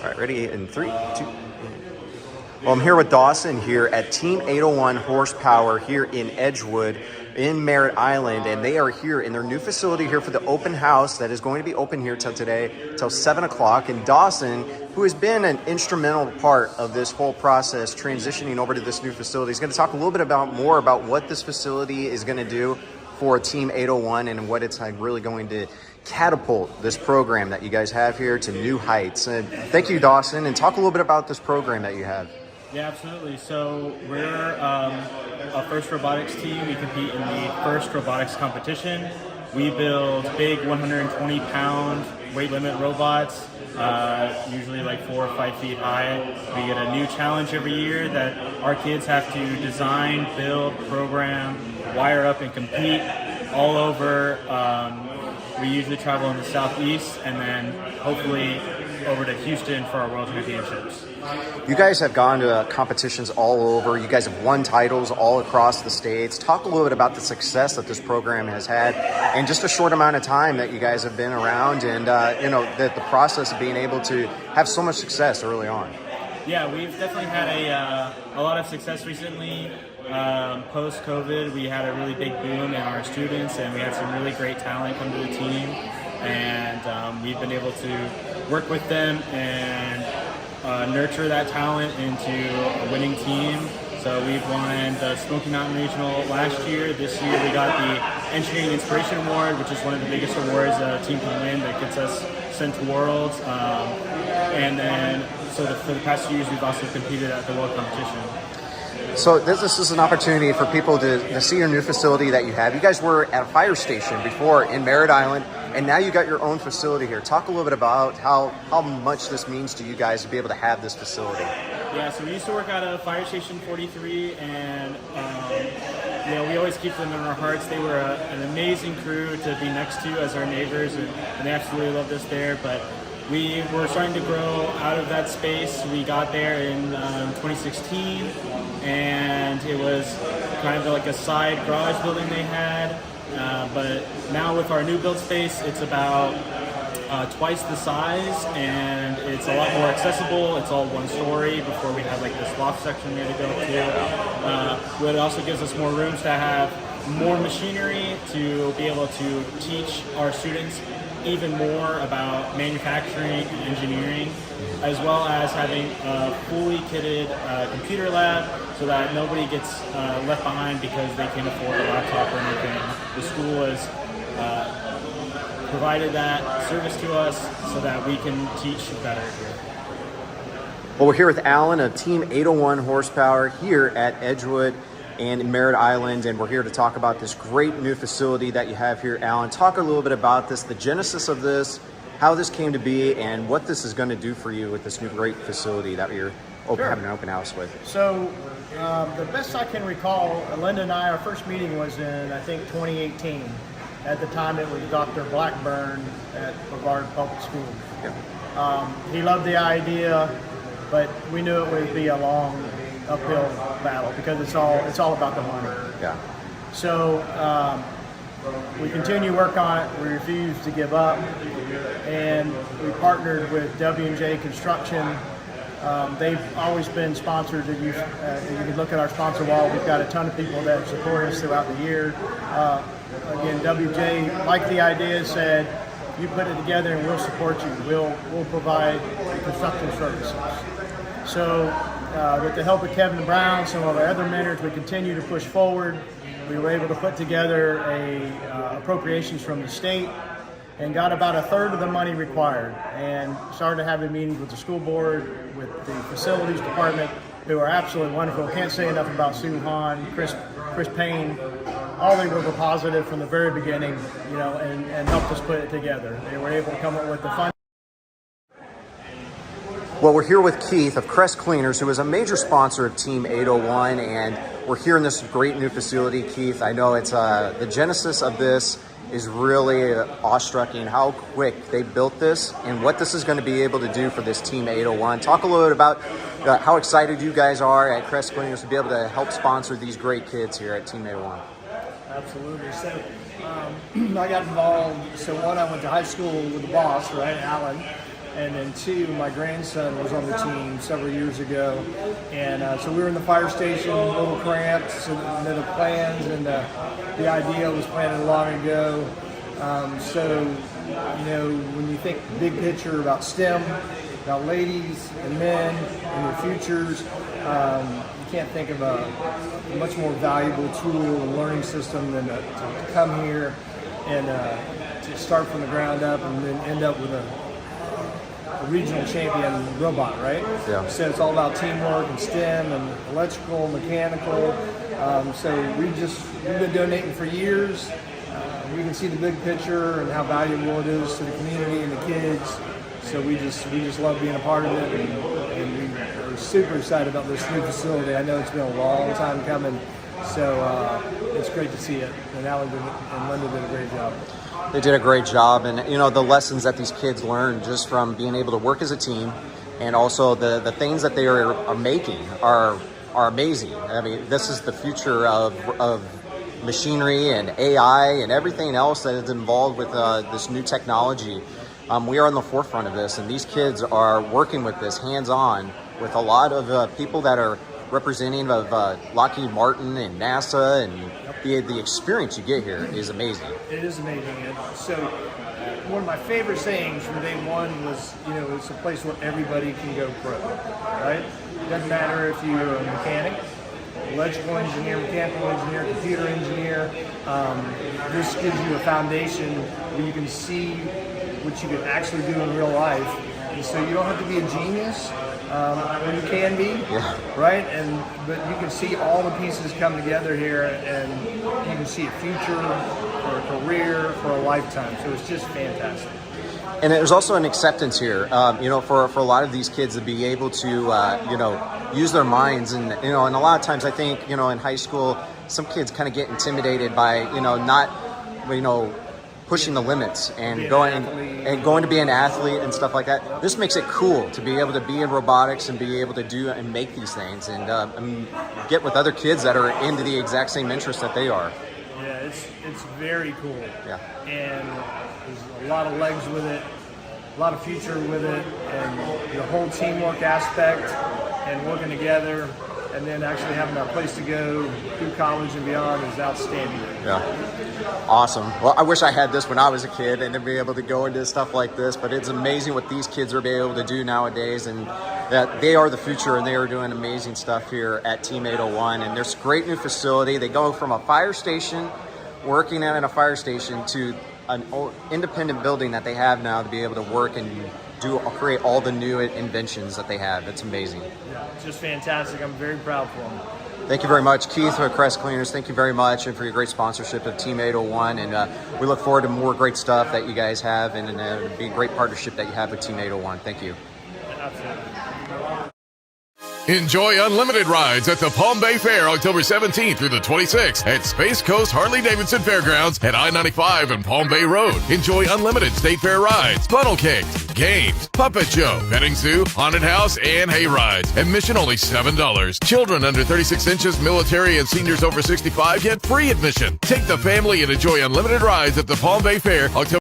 All right, ready in 3, 2. Well, I'm here with Dawson here at Team 801 Horsepower here in Edgewood in Merritt Island, and they are here in their new facility here for the open house that is going to be open here till today, till 7 o'clock. And Dawson, who has been an instrumental part of this whole process, transitioning over to this new facility, is going to talk a little bit more about what this facility is going to do for Team 801 and what it's really going to catapult this program that you guys have here to new heights. And thank you, Dawson, and talk a little bit about this program that you have. Yeah, absolutely. So we're a first robotics team. We compete in the first robotics competition. We build big 120-pound weight limit robots, usually like 4 or 5 feet high. We get a new challenge every year that our kids have to design, build, program, wire up, and compete all over. We usually travel in the southeast and then hopefully over to Houston for our World Championships. You guys have gone to competitions all over. You guys have won titles all across the states. Talk a little bit about the success that this program has had in just a short amount of time that you guys have been around, and the process of being able to have so much success early on. Yeah, we've definitely had a lot of success recently. Post-COVID, we had a really big boom in our students, and we had some really great talent come to the team. And we've been able to work with them and nurture that talent into a winning team. So we've won the Smoky Mountain Regional last year. This year we got the Engineering Inspiration Award, which is one of the biggest awards a team can win that gets us sent to Worlds. And then, for the past few years, we've also competed at the World Competition. So this is an opportunity for people to see your new facility that you have. You guys were at a fire station before in Merritt Island, and now you got your own facility here. Talk a little bit about how much this means to you guys to be able to have this facility. Yeah, so we used to work out of Fire Station 43, and we always keep them in our hearts. They were an amazing crew to be next to as our neighbors, and they absolutely loved us there. But we were starting to grow out of that space. We got there in 2016, and it was kind of like a side garage building they had. But now with our new build space, it's about twice the size, and it's a lot more accessible. It's all one story. Before we had like this loft section we had to go to. It also gives us more rooms to have more machinery to be able to teach our students even more about manufacturing and engineering, as well as having a fully kitted computer lab so that nobody gets left behind because they can't afford a laptop or anything. The school has provided that service to us so that we can teach better here. Well, we're here with Alan of Team 801 Horsepower here at Edgewood and in Merritt Island, and we're here to talk about this great new facility that you have here. Alan, talk a little bit about this, the genesis of this, how this came to be, and what this is going to do for you with this new great facility that you're having an open house with. So the best I can recall, Linda and I, our first meeting was in, I think, 2018. At the time, it was Dr. Blackburn at Brevard Public School. Yeah. He loved the idea, but we knew it would be a long uphill battle because it's all about the money. Yeah. So we continue to work on it. We refuse to give up, and we partnered with W&J Construction. They've always been sponsors. If you can look at our sponsor wall, we've got a ton of people that support us throughout the year. Again, WJ liked the idea, said, "You put it together, and we'll support you. We'll provide construction services." So, with the help of Kevin Brown, some of our other mentors, we continue to push forward. We were able to put together appropriations from the state and got about a third of the money required, and started having meetings with the school board, with the facilities department, who are absolutely wonderful. Can't say enough about Sue Hahn, Chris Payne. All they were positive from the very beginning, and helped us put it together. They were able to come up with the fund. Well, we're here with Keith of Crest Cleaners, who is a major sponsor of Team 801, and we're here in this great new facility. Keith, I know it's the genesis of this is really awe-striking, how quick they built this and what this is going to be able to do for this Team 801. Talk a little bit about how excited you guys are at Crest Cleaners to be able to help sponsor these great kids here at Team 801. Absolutely. So I got involved. So one, I went to high school with the boss, right, Alan, And then 2, my grandson was on the team several years ago. And so we were in the fire station, a little cramped, so the plans and the idea was planted long ago. So, when you think big picture about STEM, about ladies and men and their futures, you can't think of a much more valuable tool and learning system than to come here and to start from the ground up and then end up with a regional champion robot, right? Yeah. So it's all about teamwork and STEM and electrical, mechanical. So we've been donating for years. We can see the big picture and how valuable it is to the community and the kids. So we just love being a part of it, and we are super excited about this new facility. I know it's been a long time coming, so it's great to see it. And Alan and Linda did a great job. They did a great job, and the lessons that these kids learn just from being able to work as a team, and also the things that they are making are amazing. I mean, this is the future of machinery and AI and everything else that is involved with this new technology. We are on the forefront of this, and these kids are working with this hands-on with a lot of people that are representing of Lockheed Martin and NASA, and the experience you get here is amazing. It is amazing. And so one of my favorite sayings from day one was, it's a place where everybody can go pro, right? It doesn't matter if you're a mechanic, electrical engineer, mechanical engineer, computer engineer. This gives you a foundation where you can see what you can actually do in real life. And so you don't have to be a genius, when you can be, right? But you can see all the pieces come together here, and you can see a future for a career, for a lifetime. So it's just fantastic. And there's also an acceptance here, for a lot of these kids to be able to, use their minds. And, and a lot of times I think, in high school, some kids kind of get intimidated by, not, pushing the limits and going to be an athlete and stuff like that. This makes it cool to be able to be in robotics and be able to do and make these things and get with other kids that are into the exact same interest that they are. Yeah, it's very cool. Yeah. And there's a lot of legs with it, a lot of future with it, and the whole teamwork aspect and working together, and then actually having a place to go through college and beyond is outstanding. Yeah. Awesome. Well, I wish I had this when I was a kid and to be able to go into stuff like this, but it's amazing what these kids are able to do nowadays, and that they are the future, and they are doing amazing stuff here at Team 801. And there's a great new facility. They go from a fire station, working at a fire station, to an independent building that they have now to be able to work and create all the new inventions that they have. It's amazing. Yeah, it's just fantastic. I'm very proud for them. Thank you very much, Keith, for Crest Cleaners. Thank you very much, and for your great sponsorship of Team 801. And we look forward to more great stuff that you guys have, and it'll be a great partnership that you have with Team 801. Thank you. Absolutely. Enjoy unlimited rides at the Palm Bay Fair October 17th through the 26th at Space Coast Harley-Davidson Fairgrounds at I-95 and Palm Bay Road. Enjoy unlimited state fair rides, funnel cakes, games, puppet show, petting zoo, haunted house, and hay rides. Admission only $7. Children under 36 inches, military, and seniors over 65 get free admission. Take the family and enjoy unlimited rides at the Palm Bay Fair October